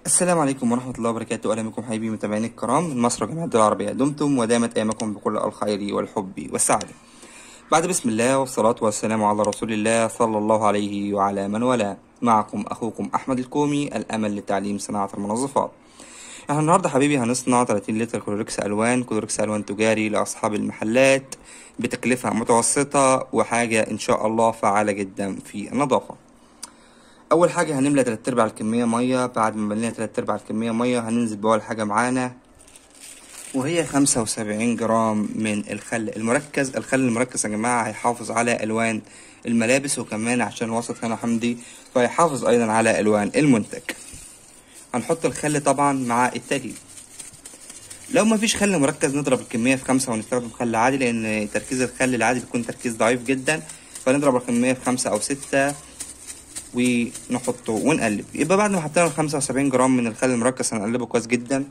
السلام عليكم ورحمة الله وبركاته. أهلا بكم حبايبي متابعيني الكرام من مصر وجميع الدول العربية. دمتم ودامت أيامكم بكل الخير والحب والسعادة. بعد بسم الله والصلاة والسلام على رسول الله صلى الله عليه وعلى من والاه. معكم أخوكم أحمد الكومي، الأمل لتعليم صناعة المنظفات. احنا النهاردة حبيبي هنصنع 30 لتر كلوركس ألوان تجاري لأصحاب المحلات بتكلفة متوسطة وحاجة إن شاء الله فعالة جدا في النظافة. اول حاجه هنملى 3/4 الكميه ميه. بعد ما ملينا 3/4 الكميه ميه هننزل باول حاجه معانا وهي 75 جرام من الخل المركز. الخل المركز يا جماعه هيحافظ على الوان الملابس، وكمان عشان وسط هنا حمضي فيحافظ ايضا على الوان المنتج. هنحط الخل طبعا مع التقليب. لو ما فيش خل مركز نضرب الكميه في 5 ونستخدم خل عادي، لان تركيز الخل العادي بيكون تركيز ضعيف جدا، فنضرب الكميه في 5 أو 6 ونحطه ونقلب. يبقى بعد ما حطينا 75 جرام من الخل المركز هنقلبه كويس جدا.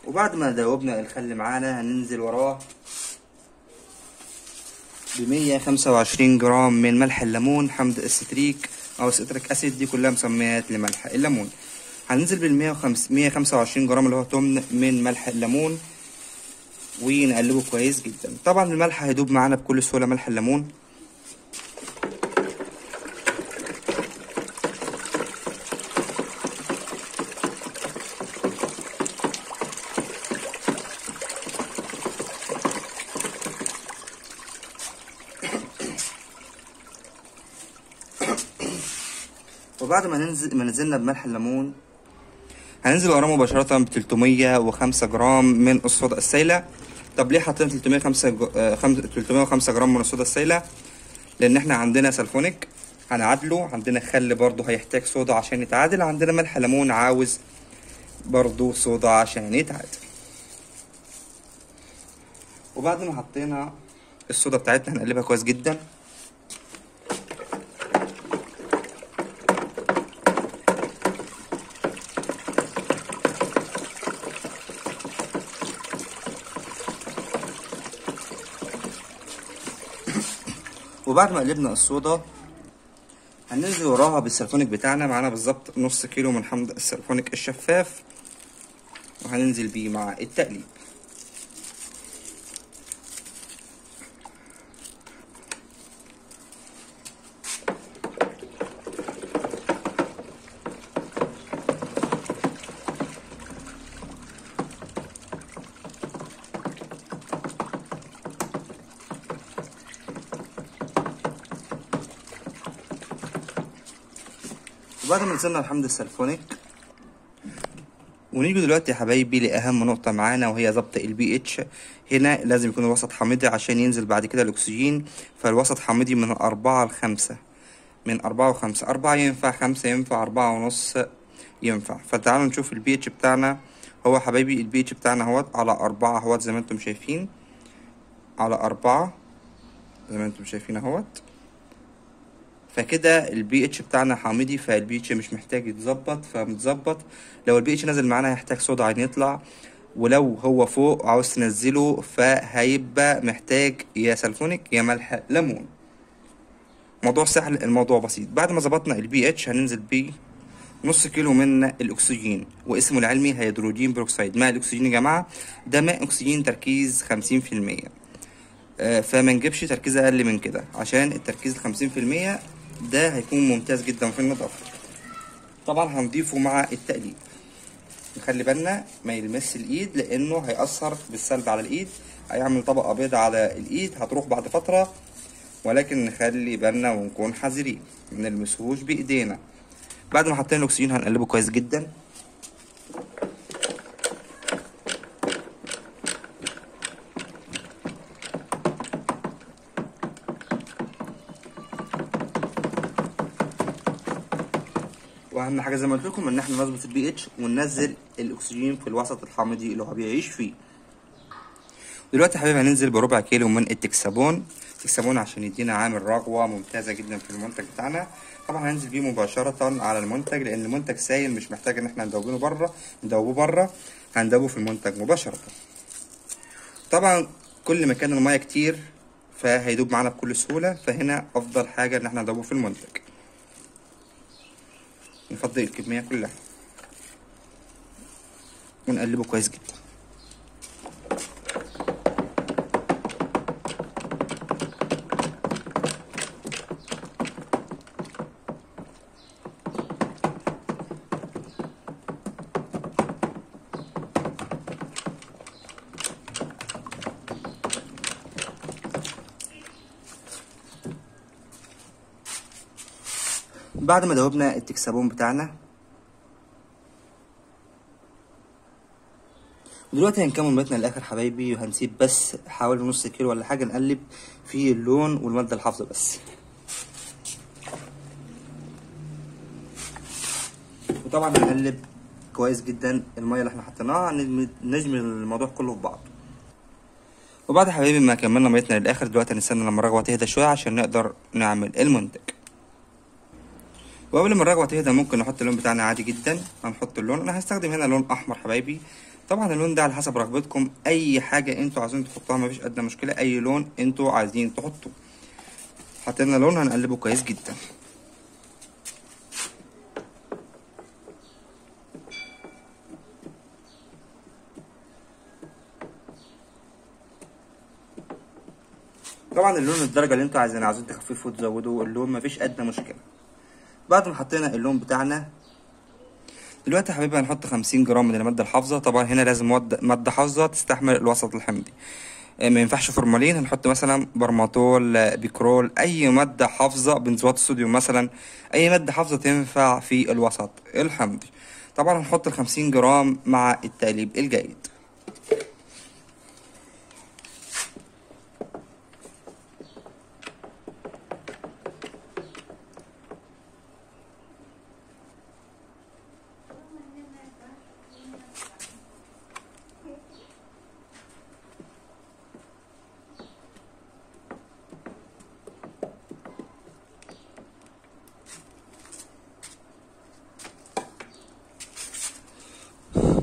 وبعد ما دوبنا الخل معانا هننزل وراه ب125 جرام من ملح الليمون، حمض الستريك او ستريك اسيد، دي كلها مسميات لملح الليمون. هننزل بال125 جرام اللي هو تمن من ملح الليمون ونقلبه كويس جدا. طبعا الملح هيدوب معانا بكل سهوله، ملح الليمون. وبعد ما نزلنا بملح الليمون هننزل وراه مباشرة ب 305 جرام من الصودا السائلة. طب ليه حاطين 305 جرام من الصودا السائلة؟ لأن احنا عندنا سلفونيك هنعادله، عندنا خل برضه هيحتاج صودا عشان يتعادل، عندنا ملح ليمون عاوز برضه صودا عشان يتعادل. وبعد ما حطينا الصودا بتاعتنا هنقلبها كويس جدا. وبعد ما قلبنا الصودا هننزل وراها بالسلفونيك بتاعنا. معانا بالظبط نص كيلو من حمض السلفونيك الشفاف، وهننزل بيه مع التقليب. وبعد ما نزلنا الحمض السلفونيك ونيجي دلوقتي يا حبايبي لأهم نقطة معانا، وهي ضبط البي اتش. هنا لازم يكون الوسط حامضي عشان ينزل بعد كده الأكسجين، فالوسط حامضي من 4 ل5، من 4 و5. 4 ينفع، 5 ينفع، 4.5 ينفع. فتعالوا نشوف البي اتش بتاعنا. هو حبايبي البي اتش بتاعنا اهوت على 4 اهوت زي ما انتم شايفين، على 4 زي ما انتم شايفين اهوت. فكده البي اتش بتاعنا حامضي، فالبي اتش مش محتاج يتظبط، فمتظبط. لو البي اتش نزل معانا هيحتاج صودا عشان يطلع، ولو هو فوق عاوز تنزله فهيبقى محتاج يا سلفونيك يا ملح ليمون. موضوع سهل، الموضوع بسيط. بعد ما ظبطنا البي اتش هننزل بيه نص كيلو من الاكسجين، واسمه العلمي هيدروجين بروكسيد. ماء الاكسجين يا جماعه ده ماء اكسجين تركيز 50%، فما نجيبش تركيز اقل من كده، عشان التركيز 50% ده هيكون ممتاز جدا في النظافة. طبعا هنضيفه مع التقليب. نخلي بالنا ما يلمس الايد، لانه هيأثر بالسلب على الايد، هيعمل طبقة بيضاء على الايد هتروح بعد فترة، ولكن نخلي بالنا ونكون حذرين منلمسهوش بايدينا. بعد ما حطينا الاكسجين هنقلبه كويس جدا. واهم حاجه زي ما قلت لكم ان احنا نظبط البي اتش وننزل الاكسجين في الوسط الحامضي اللي هو بيعيش فيه. دلوقتي يا حبيبي هننزل بربع كيلو من التكسابون. تكسبون عشان يدينا عامل رغوة ممتازة جدا في المنتج بتاعنا. طبعا هننزل بيه مباشرة على المنتج، لأن المنتج سايل مش محتاج إن احنا ندوبه بره، هندوبه في المنتج مباشرة. طبعا كل ما كان المية كتير فهيدوب معانا بكل سهولة، فهنا أفضل حاجة إن احنا ندوبه في المنتج. نفضل الكمية كلها ونقلبه كويس جدا. بعد ما دوبنا التكسبون بتاعنا دلوقتي هنكمل ميتنا للاخر حبايبي، وهنسيب بس حوالي نص كيلو ولا حاجه نقلب فيه اللون والماده الحافظه بس. وطبعا هنقلب كويس جدا الميه اللي احنا حطيناها، نجمل الموضوع كله في بعض. وبعد حبايبي ما كملنا ميتنا للاخر دلوقتي هنستنى لما الرغوه تهدى شويه عشان نقدر نعمل المنتج. وقبل ما الرغوه تهدى ممكن نحط اللون بتاعنا عادي جدا. هنحط اللون، انا هستخدم هنا لون احمر حبايبي. طبعا اللون ده على حسب رغبتكم، اي حاجه انتوا عايزين تحطوها مفيش ادنى مشكله، اي لون انتوا عايزين تحطوه. حطينا لون هنقلبه كويس جدا. طبعا اللون الدرجه اللي انتوا عايزين تخففوا وتزودوا اللون مفيش ادنى مشكله. بعد ما حطينا اللون بتاعنا دلوقتي يا حبيبي هنحط 50 جرام من الماده الحافظه. طبعا هنا لازم ماده حافظه تستحمل الوسط الحمضي، ما ينفعش فورمالين. هنحط مثلا برماتول، بيكرول، اي ماده حافظه، بنزوات الصوديوم مثلا، اي ماده حافظه تنفع في الوسط الحمضي. طبعا هنحط 50 جرام مع التقليب الجيد.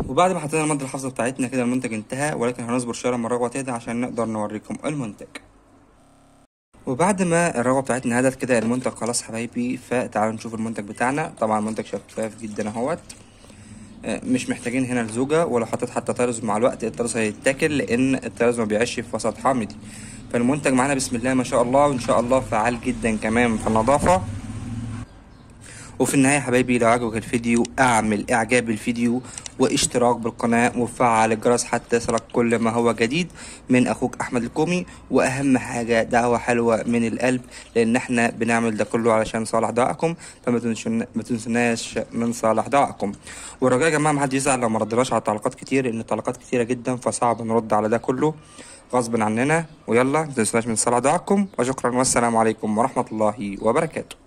وبعد ما حطينا المادة الحافظة بتاعتنا كده المنتج انتهى، ولكن هنصبر شوية لما الرغوة تهدى عشان نقدر نوريكم المنتج. وبعد ما الرغوة بتاعتنا هدت كده المنتج خلاص حبايبي، فتعالوا نشوف المنتج بتاعنا. طبعا المنتج شفاف جدا اهوت، مش محتاجين هنا الزوجة. ولو حطيت حتى طرز مع الوقت الطرز هيتاكل، لان الطرز ما بيعيش في وسط حامضي. فالمنتج معانا بسم الله ما شاء الله، وان شاء الله فعال جدا كمان في النظافة. وفي النهاية يا حبايبي لو عجبك الفيديو اعمل اعجاب الفيديو واشتراك بالقناة وفعل الجرس حتى يصلك كل ما هو جديد من اخوك احمد الكومي. واهم حاجة دعوة حلوة من القلب، لان احنا بنعمل ده كله علشان صالح دعائكم، فما تنسوناش من صالح دعائكم. والرجاء يا جماعة محد يزعل لو ما ردناش على التعليقات كتير، لان التعليقات كتيرة جدا فصعب نرد على ده كله غصب عننا. ويلا ما تنسوناش من صالح دعائكم، وشكرا والسلام عليكم ورحمة الله وبركاته.